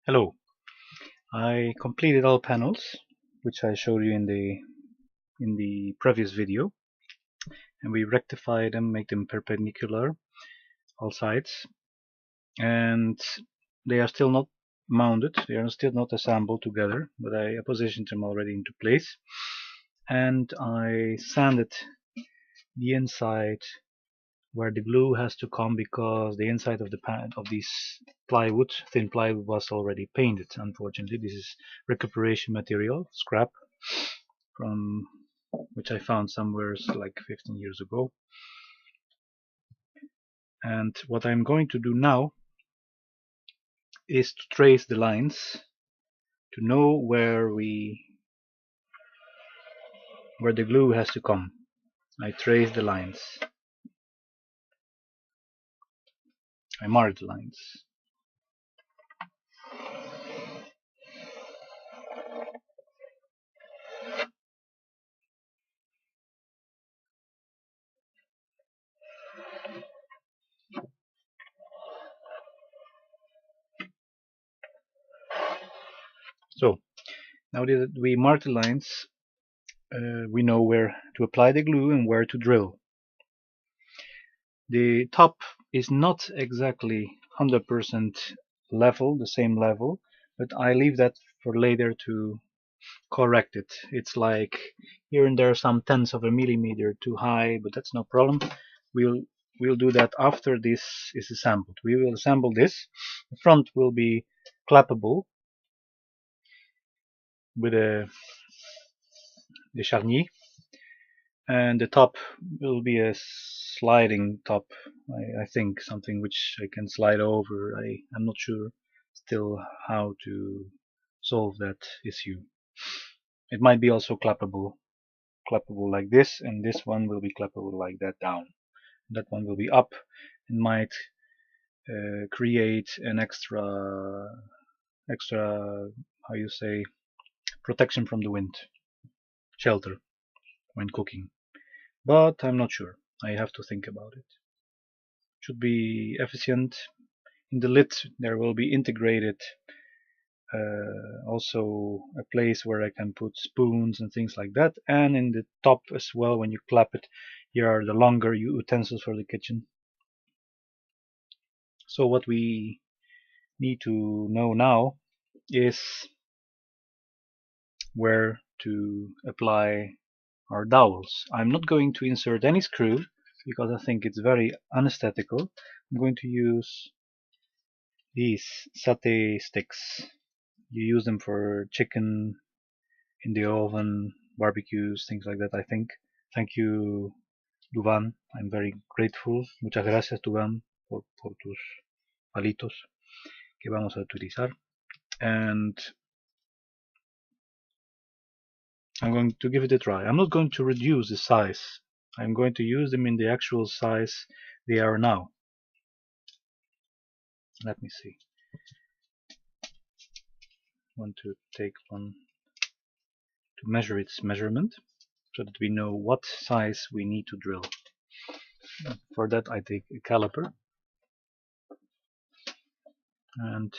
Hello. I completed all panels, which I showed you in the previous video, and we rectify them, make them perpendicular, all sides, and they are still not mounted. They are still not assembled together, but I positioned them already into place, and I sanded the inside where the glue has to come because the inside of the of this plywood, thin plywood, was already painted. Unfortunately, this is recuperation material, scrap from which I found somewhere like 15 years ago. And what I'm going to do now is to trace the lines to know where the glue has to come. I trace the lines. I mark the lines. So now that we mark the lines, we know where to apply the glue and where to drill. The top is not exactly 100% level, the same level, but I leave that for later to correct it. It's like here and there some tenths of a millimeter too high, but that's no problem. We'll do that after this is assembled. We will assemble this. The front will be clappable with the charnier, and the top will be a sliding top. I think something which I can slide over. I'm not sure still how to solve that issue. It might be also clappable like this, and this one will be clappable like that down. That one will be up and might create an extra how you say, protection from the wind, shelter when cooking. But I'm not sure. I have to think about it. Should be efficient. In the lid there will be integrated also a place where I can put spoons and things like that, and in the top as well, when you clap it, here are the longer utensils for the kitchen. So what we need to know now is where to apply our dowels. I'm not going to insert any screw because I think it's very unesthetical. I'm going to use these satay sticks. You use them for chicken in the oven, barbecues, things like that, I think. Thank you, Duvan. I'm very grateful. Muchas gracias, Duvan, por tus palitos que vamos a utilizar. And I'm going to give it a try. I'm not going to reduce the size. I'm going to use them in the actual size they are now. Let me see. I want to take one to measure its measurement so that we know what size we need to drill. For that I take a caliper and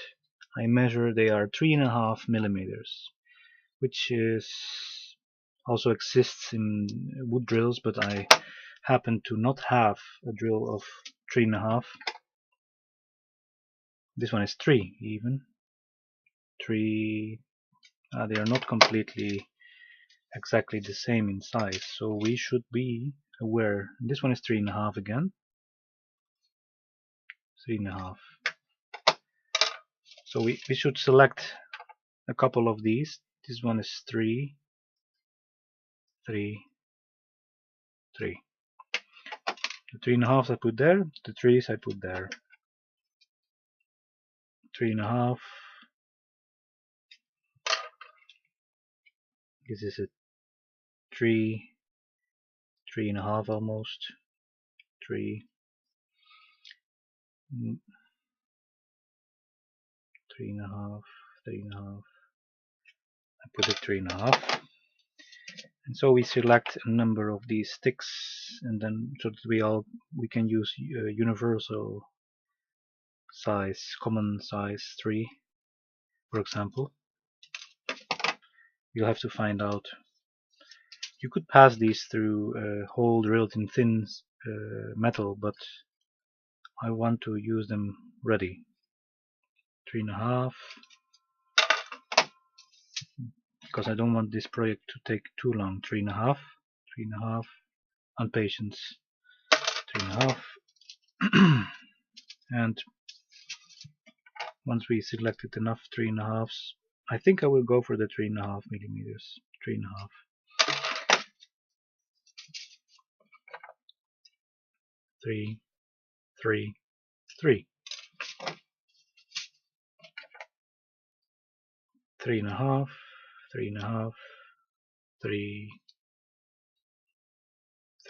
I measure. They are 3.5 millimeters, which is also exists in wood drills, but I happen to not have a drill of 3.5. This one is 3 even. 3. They are not completely exactly the same in size, so we should be aware. This one is 3.5 again. 3.5. So we should select a couple of these. This one is 3, 3, 3. The 3.5 I put there, the 3s I put there. 3.5. This is a 3, 3.5 almost. 3, 3.5, 3.5. I put it 3.5. And so we select a number of these sticks, and then so that we can use universal size, common size 3. for example. You'll have to find out. You could pass these through a hole drilled in thin metal, but I want to use them ready. 3.5, because I don't want this project to take too long. 3.5, 3.5, and patience. 3.5, and once we selected enough 3.5s, I think I will go for the 3.5 millimeters. 3.5. 3, 3, 3. 3.5, 3.5, 3,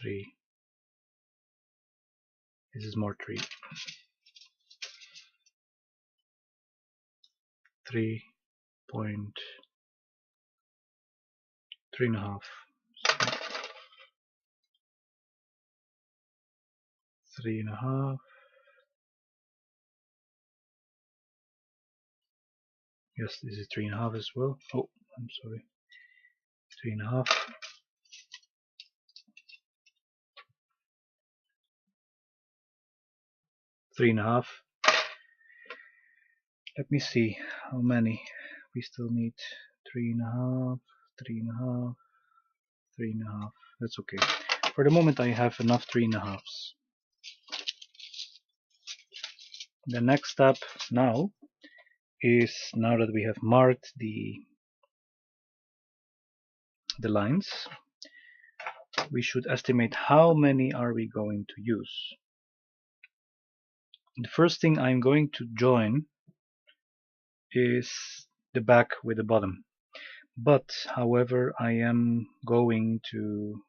3. This is more 3. 3.3.5. 3.5. Yes, this is 3.5 as well. Oh, I'm sorry. 3.5. 3.5. Let me see how many we still need. 3.5, 3.5, 3.5. That's okay. For the moment, I have enough 3.5s. The next step now is, now that we have marked the lines, we should estimate how many are we going to use. The first thing I'm going to join is the back with the bottom, but however I am going to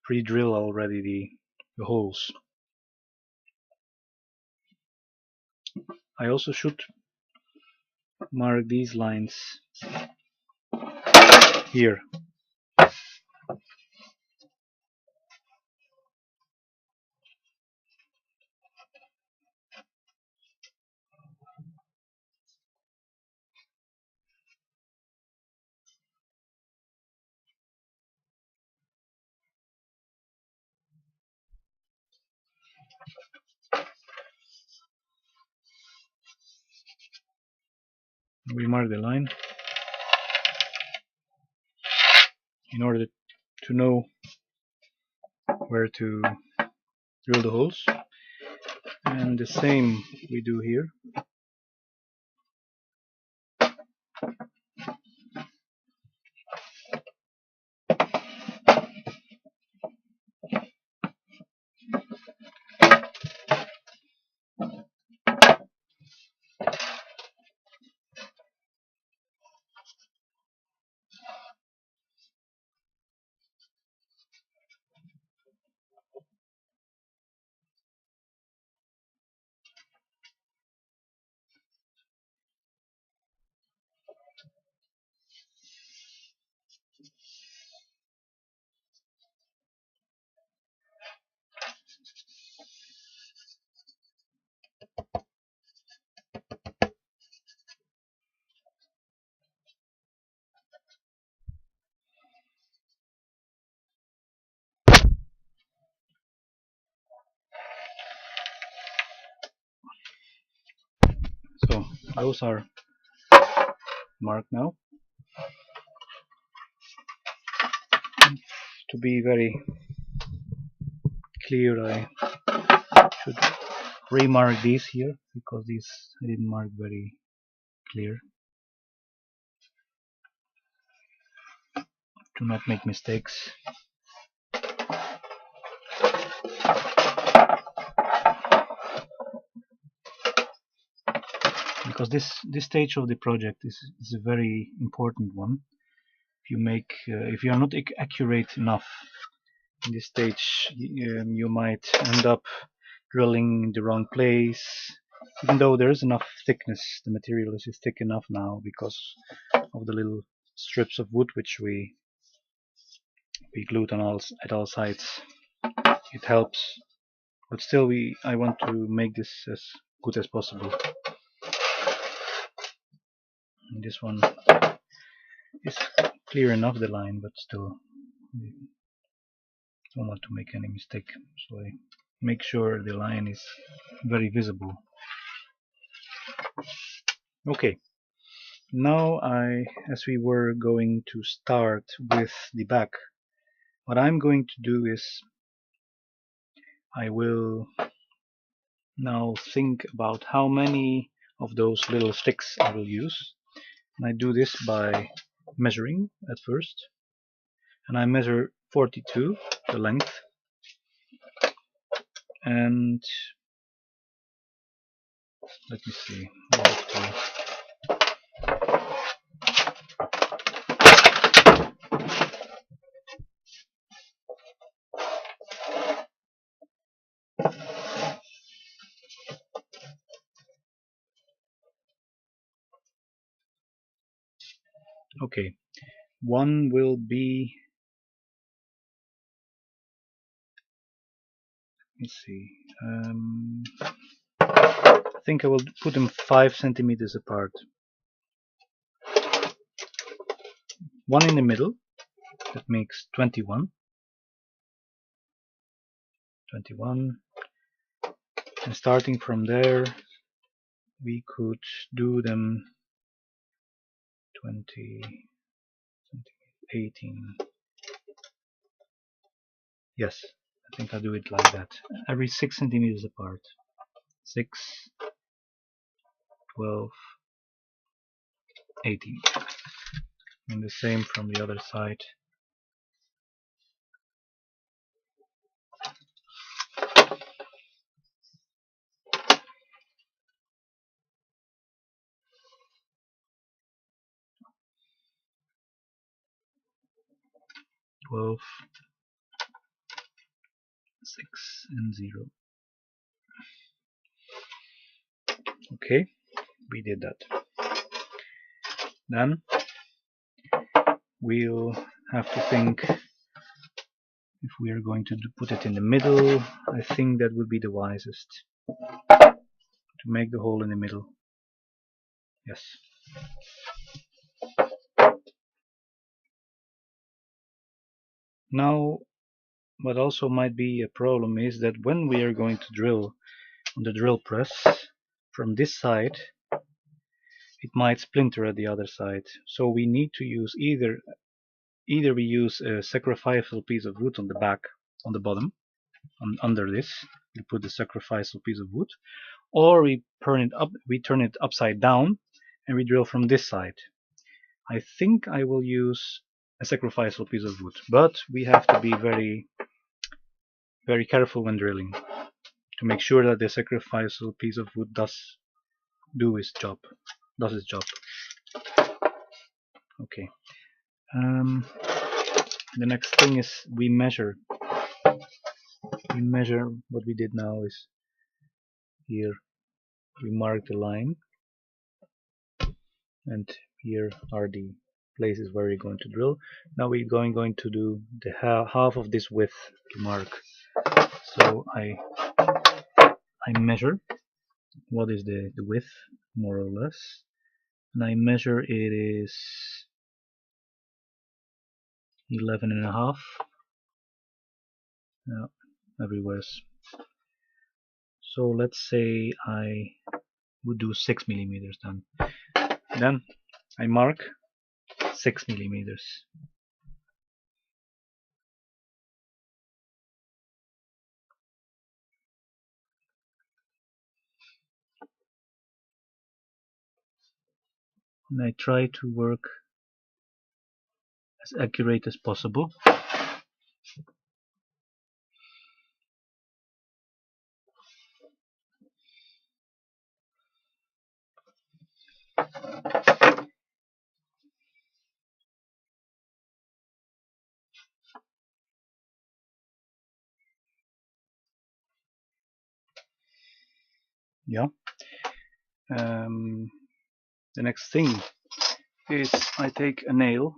pre-drill already the holes. I also should mark these lines here. We mark the line in order to know where to drill the holes, and the same we do here. So those are marked now. To be very clear, I should remark these here, because these I didn't mark very clear, to not make mistakes. Because this stage of the project is a very important one. If you are not accurate enough in this stage, you might end up drilling in the wrong place, even though there is enough thickness. The material is thick enough now because of the little strips of wood which we glued on at all sides. It helps, but still I want to make this as good as possible. This one is clear enough, the line, but still I don't want to make any mistake, so I make sure the line is very visible. Okay, now as we were going to start with the back, what I'm going to do is I will now think about how many of those little sticks I will use. And I do this by measuring at first, and I measure 42, the length, and let me see, okay, one will be, let's see, I think I will put them 5 centimeters apart. One in the middle, that makes 21. 21. And starting from there, we could do them 20, 18. Yes, I think I'll do it like that. Every 6 centimeters apart. 6, 12, 18. And the same from the other side. Twelve, 6 and 0. Okay, we did that. Then we'll have to think if we are going to put it in the middle. I think that would be the wisest, to make the hole in the middle. Yes. Now, what also might be a problem is that when we are going to drill on the drill press from this side, it might splinter at the other side. So we need to use either we use a sacrificial piece of wood on the back, on the bottom, under this. We put the sacrificial piece of wood, or we turn it upside down, and we drill from this side. I think I will use a sacrificial piece of wood, but we have to be very, very careful when drilling to make sure that the sacrificial piece of wood does its job. Okay. The next thing is we measure. What we did now is here we mark the line, and here are the places where we're going to drill. Now we're going to do the half of this width to mark. So I measure what is the width, more or less, and I measure it is 11.5. Everywhere. So let's say I would do 6 millimeters then. Then I mark 6 millimeters. And I try to work as accurate as possible. Yeah. The next thing is I take a nail.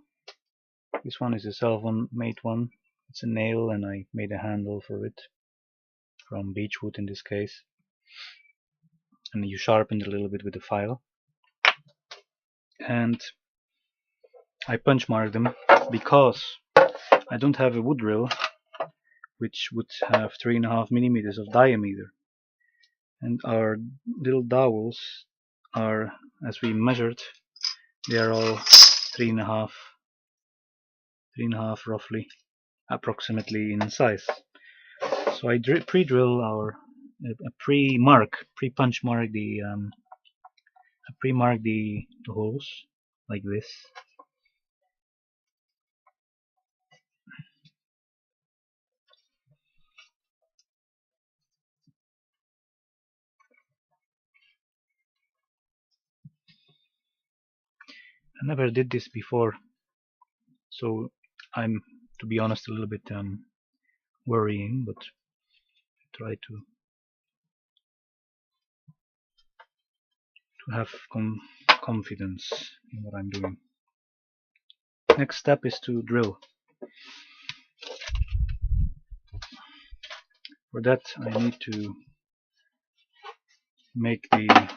This one is a self-made one. It's a nail, and I made a handle for it from beechwood in this case. And you sharpen it a little bit with the file. and I punch mark them because I don't have a wood drill which would have 3.5 millimeters of diameter, and our little dowels are, as we measured, they are all 3.5 roughly, approximately in size. So I pre-drill our pre-punch mark the holes like this. I never did this before, so I'm, to be honest, a little bit worrying, but try to have confidence in what I'm doing. Next step is to drill. For that I need to make the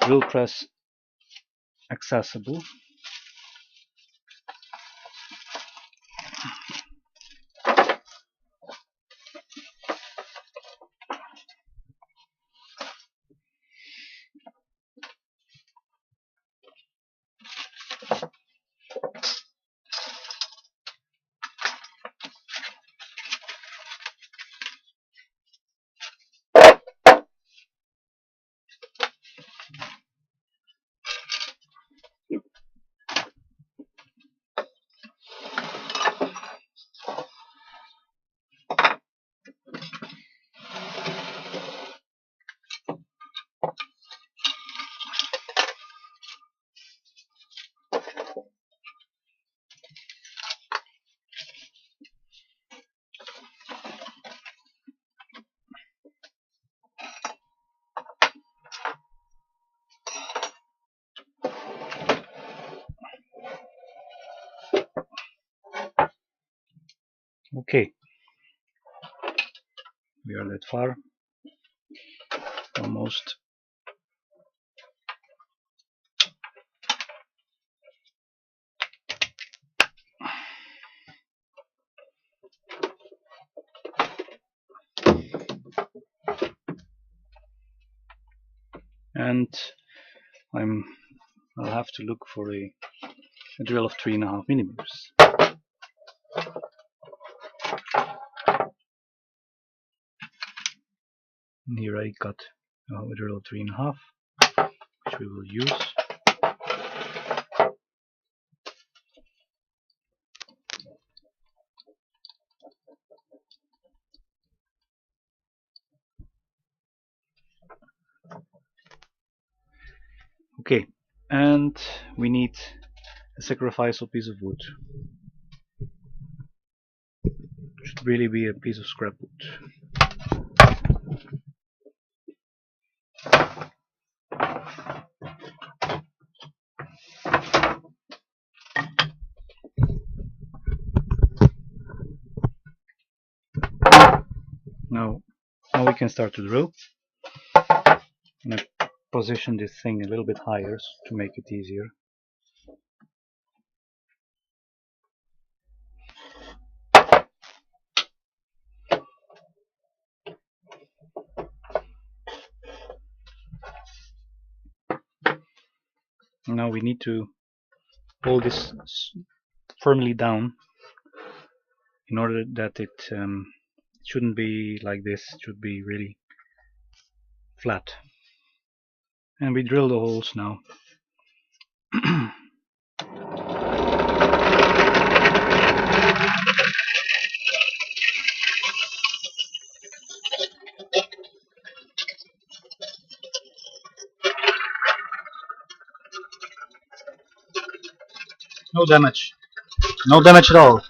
drill press accessible. Okay, we are that far, almost. And I'll have to look for a drill of 3.5 millimeters. And here I got a drill of 3.5, which we will use. Okay, and we need a sacrificial piece of wood. It should really be a piece of scrap wood. Now we can start to drill. I'm going to position this thing a little bit higher to make it easier. Now we need to hold this firmly down in order that it shouldn't be like this, it should be really flat. And we drill the holes now. No damage. No damage at all.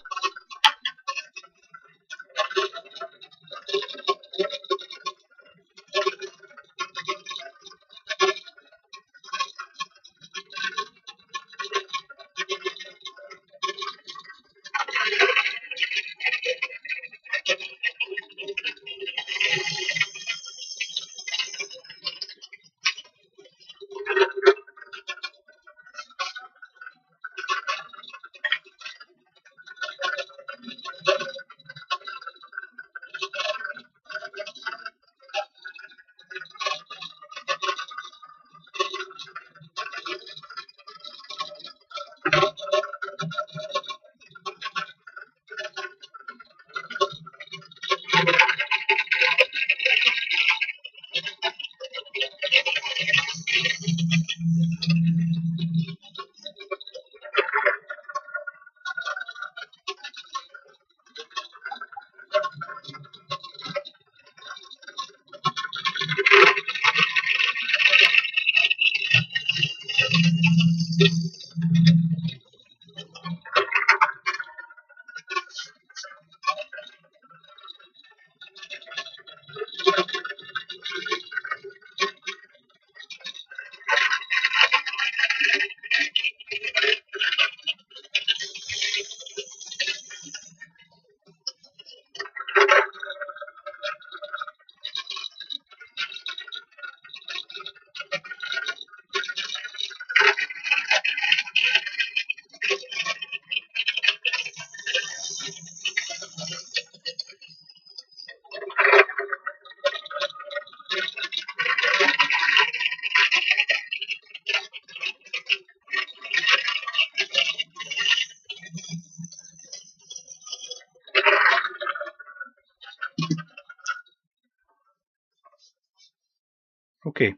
Okay,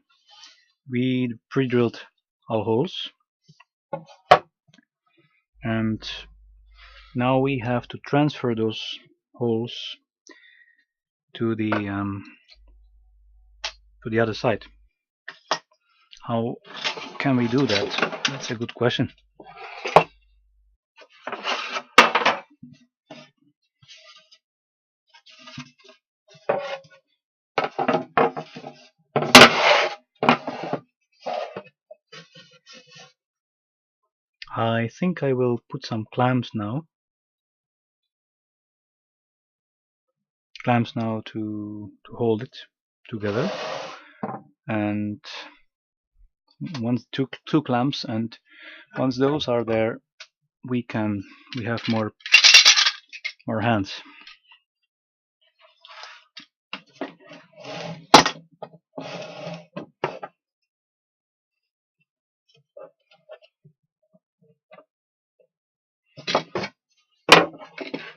we pre-drilled our holes, and now we have to transfer those holes to the other side. How can we do that? That's a good question. I think I will put some clamps now. To hold it together, and once two clamps, and once those are there, we have more hands.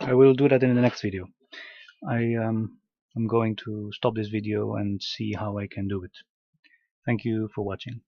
I will do that in the next video. I'm going to stop this video and see how I can do it. Thank you for watching.